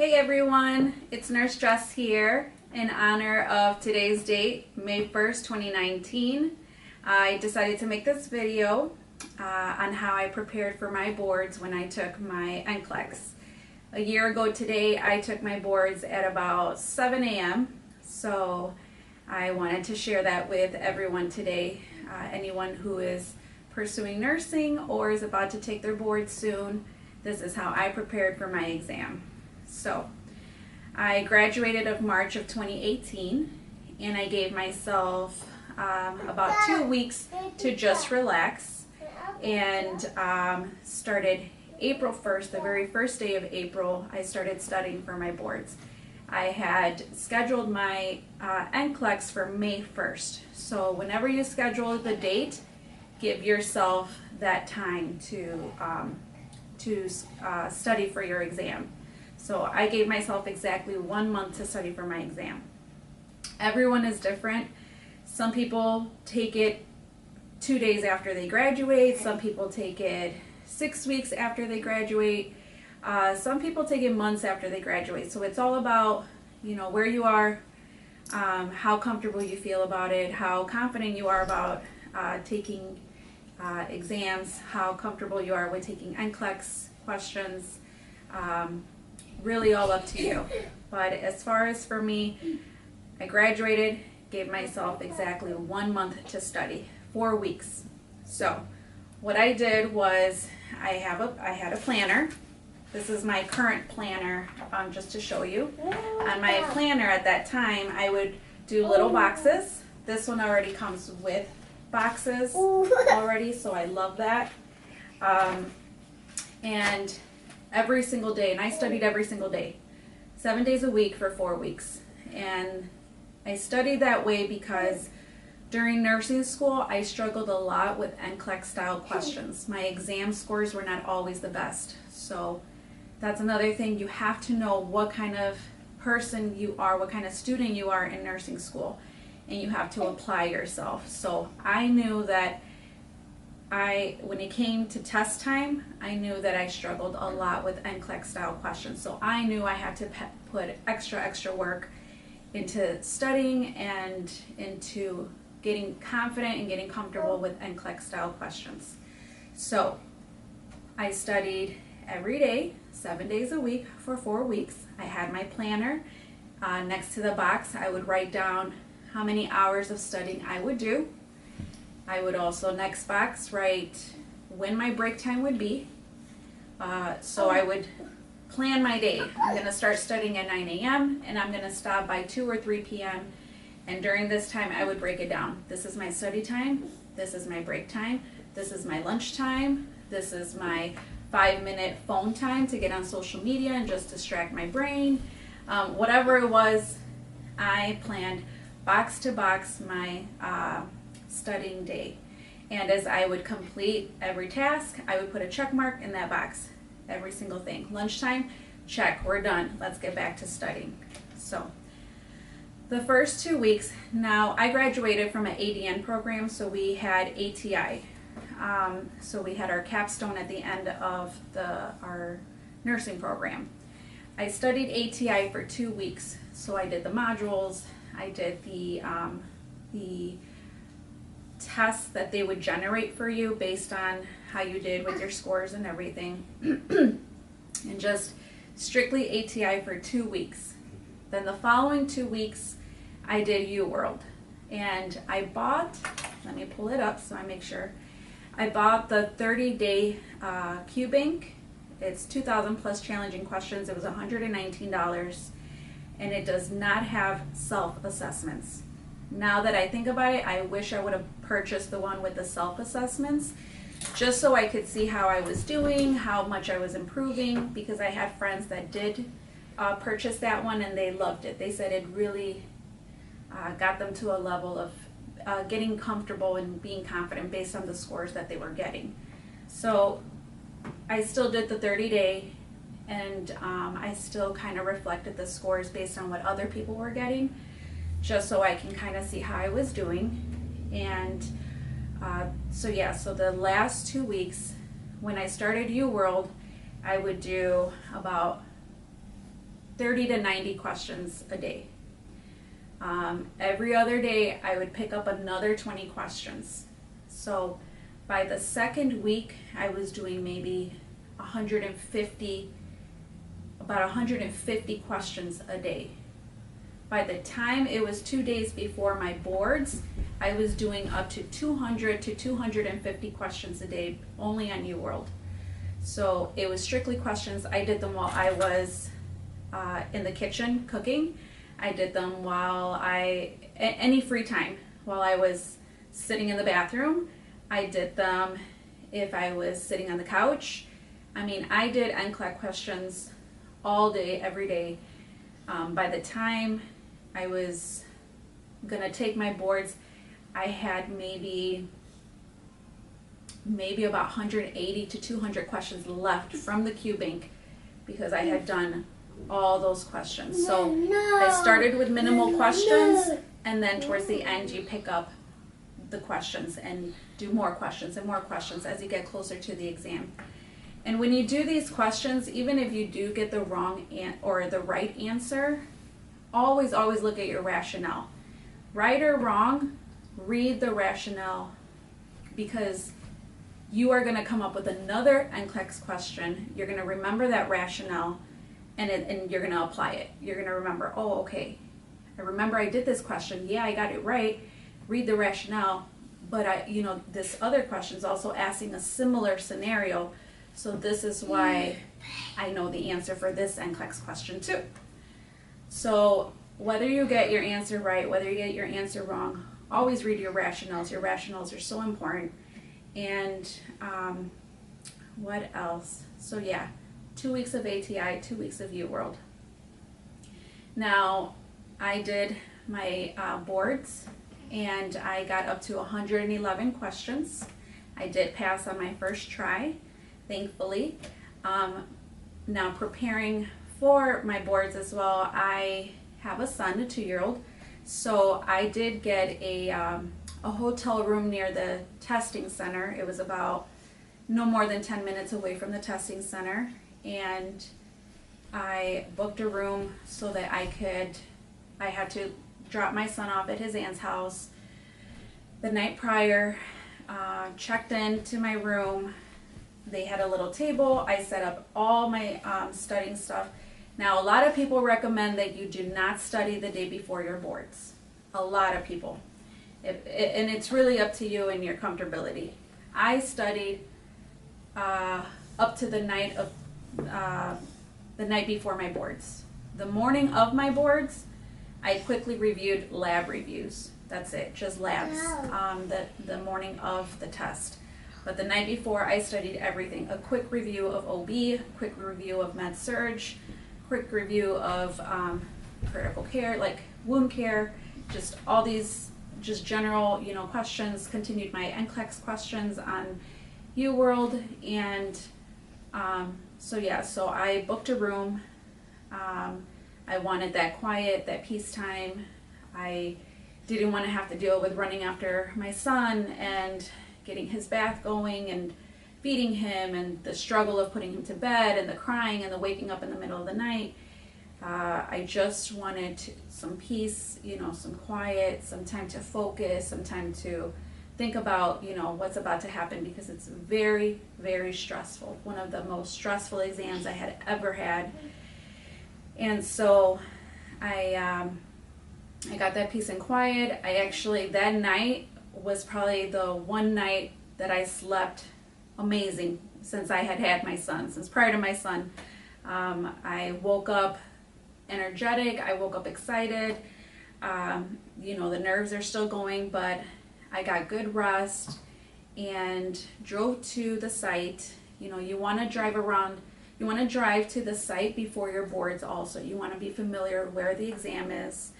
Hey everyone, it's Nurse Jess here in honor of today's date, May 1st, 2019. I decided to make this video on how I prepared for my boards when I took my NCLEX. A year ago today, I took my boards at about 7 a.m. So I wanted to share that with everyone today. Anyone who is pursuing nursing or is about to take their boards soon, this is how I prepared for my exam. So, I graduated of March of 2018, and I gave myself about 2 weeks to just relax, and started April 1st, the very first day of April, I started studying for my boards. I had scheduled my NCLEX for May 1st, so whenever you schedule the date, give yourself that time to study for your exam. So I gave myself exactly 1 month to study for my exam. Everyone is different. Some people take it 2 days after they graduate. Some people take it 6 weeks after they graduate. Some people take it months after they graduate. So it's all about, where you are, how comfortable you feel about it, how confident you are about taking exams, how comfortable you are with taking NCLEX questions. Really all up to you. But as far as for me, I graduated, gave myself exactly 1 month to study, 4 weeks. So what I did was I had a planner. This is my current planner, just to show you. On my planner at that time, I would do little boxes. This one already comes with boxes already, so I love that. And every single day, and I studied every single day, 7 days a week for 4 weeks. And I studied that way because during nursing school, I struggled a lot with NCLEX style questions. My exam scores were not always the best. So that's another thing. You have to know what kind of person you are, what kind of student you are in nursing school, and you have to apply yourself. So I knew that when it came to test time, I knew that I struggled a lot with NCLEX style questions. So I knew I had to put extra work into studying and into getting confident and getting comfortable with NCLEX style questions. So I studied every day, 7 days a week for 4 weeks. I had my planner. Next to the box, I would write down how many hours of studying I would do. I would also, next box, write when my break time would be. So I would plan my day. I'm going to start studying at 9 a.m. and I'm going to stop by 2 or 3 p.m. And during this time, I would break it down. This is my study time. This is my break time. This is my lunch time. This is my 5-minute phone time to get on social media and just distract my brain. Whatever it was, I planned box to box my studying day. And as I would complete every task, I would put a check mark in that box. Every single thing. Lunchtime, check, we're done. Let's get back to studying. So the first 2 weeks, now I graduated from an ADN program, so we had ATI. So we had our capstone at the end of our nursing program. I studied ATI for 2 weeks. So I did the modules, I did the tests that they would generate for you based on how you did with your scores and everything. And just strictly ATI for 2 weeks. Then the following 2 weeks, I did UWorld. And I bought, let me pull it up so I make sure. I bought the 30-day QBank. It's 2,000 plus challenging questions. It was $119. And it does not have self-assessments. Now that I think about it, I wish I would have purchased the one with the self-assessments just so I could see how I was doing, how much I was improving, because I had friends that did purchase that one and they loved it. They said it really got them to a level of getting comfortable and being confident based on the scores that they were getting. So I still did the 30-day, and I still kind of reflected the scores based on what other people were getting, just so I can kind of see how I was doing. And so the last 2 weeks, when I started UWorld, I would do about 30 to 90 questions a day. Every other day I would pick up another 20 questions. So by the second week I was doing maybe about 150 questions a day. By the time it was 2 days before my boards, I was doing up to 200 to 250 questions a day only on UWorld. So it was strictly questions. I did them while I was in the kitchen cooking. I did them while any free time, while I was sitting in the bathroom. I did them if I was sitting on the couch. I mean, I did NCLEX questions all day, every day. By the time I was gonna take my boards, I had maybe about 180 to 200 questions left from the Q Bank because I had done all those questions. So I started with minimal questions, and then towards the end you pick up the questions and do more questions and more questions as you get closer to the exam. And when you do these questions, even if you do get the wrong or the right answer, always look at your rationale. Right or wrong, read the rationale, because you are going to come up with another NCLEX question. You're going to remember that rationale, and you're going to apply it. You're going to remember, oh, okay, I remember I did this question. Yeah, I got it right. Read the rationale, but this other question is also asking a similar scenario. So this is why I know the answer for this NCLEX question too. So whether you get your answer right, whether you get your answer wrong, always read your rationales. Your rationales are so important. And what else? So yeah, 2 weeks of ATI, 2 weeks of UWorld. Now, I did my boards, and I got up to 111 questions. I did pass on my first try, thankfully. Now, preparing for my boards as well, I have a son, a 2-year-old, so I did get a hotel room near the testing center. It was about no more than 10 minutes away from the testing center, and I booked a room so that I had to drop my son off at his aunt's house the night prior, checked into my room. They had a little table. I set up all my studying stuff. Now, a lot of people recommend that you do not study the day before your boards. A lot of people. And it's really up to you and your comfortability. I studied up to the night before my boards. The morning of my boards, I quickly reviewed lab reviews. That's it, just labs. The morning of the test. But the night before, I studied everything. A quick review of OB, quick review of med surg, quick review of critical care, like wound care, just all these just general, questions. Continued my NCLEX questions on UWorld, and so I booked a room. I wanted that quiet, that peace time. I didn't want to have to deal with running after my son and getting his bath going and feeding him, and the struggle of putting him to bed, and the crying and the waking up in the middle of the night. I just wanted some peace, some quiet, some time to focus, some time to think about, what's about to happen, because it's very, very stressful. One of the most stressful exams I had ever had. And so I got that peace and quiet. That night was probably the one night that I slept amazing since I had my son, since prior to my son. I woke up energetic, I woke up excited. The nerves are still going, but I got good rest and drove to the site. You want to drive around. You want to drive to the site before your boards also. You want to be familiar where the exam is,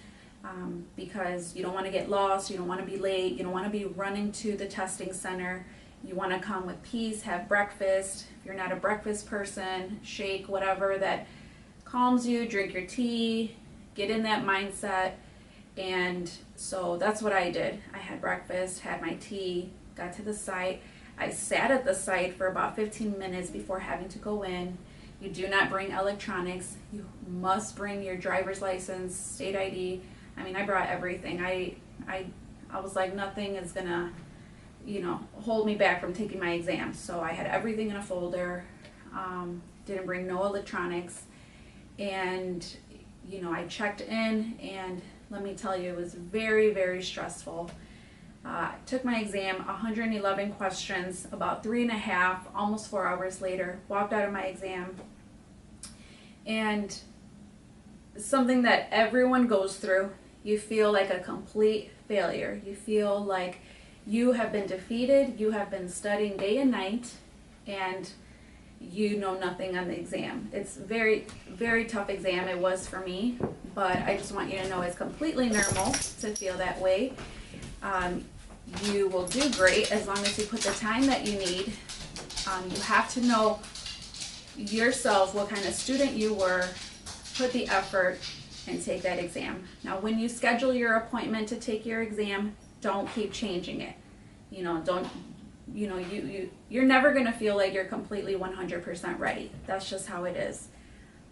because you don't want to get lost, you don't want to be late, you don't want to be running to the testing center. You want to come with peace, have breakfast. If you're not a breakfast person, shake, whatever that calms you, drink your tea, get in that mindset. And so that's what I did. I had breakfast, had my tea, got to the site. I sat at the site for about 15 minutes before having to go in. You do not bring electronics. You must bring your driver's license, state ID. I mean, I brought everything. I was like, nothing is gonna, hold me back from taking my exam. So I had everything in a folder. Didn't bring no electronics, and I checked in, and let me tell you, it was very, very stressful. Took my exam, 111 questions, about 3.5, almost 4 hours later, walked out of my exam. And something that everyone goes through, you feel like a complete failure. You feel like you have been defeated, you have been studying day and night, and you know nothing on the exam. It's very, very tough exam. It was for me, but I just want you to know it's completely normal to feel that way. You will do great as long as you put the time that you need. You have to know yourself what kind of student you were, put the effort, and take that exam. Now, when you schedule your appointment to take your exam, don't keep changing it. You're never going to feel like you're completely 100% ready. That's just how it is.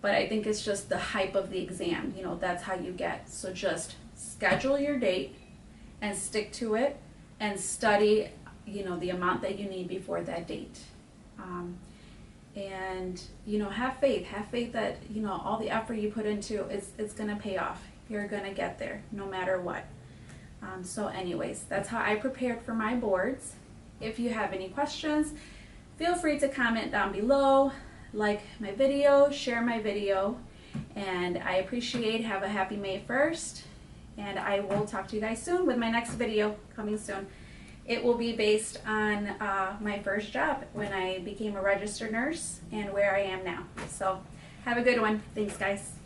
But I think it's just the hype of the exam. That's how you get. So just schedule your date and stick to it, and study, the amount that you need before that date. And have faith that, all the effort you put into it's going to pay off. You're going to get there no matter what. So anyways, that's how I prepared for my boards. If you have any questions, feel free to comment down below, like my video, share my video, and I appreciate. Have a happy May 1st, and I will talk to you guys soon with my next video coming soon. It will be based on my first job when I became a registered nurse and where I am now. So have a good one. Thanks, guys.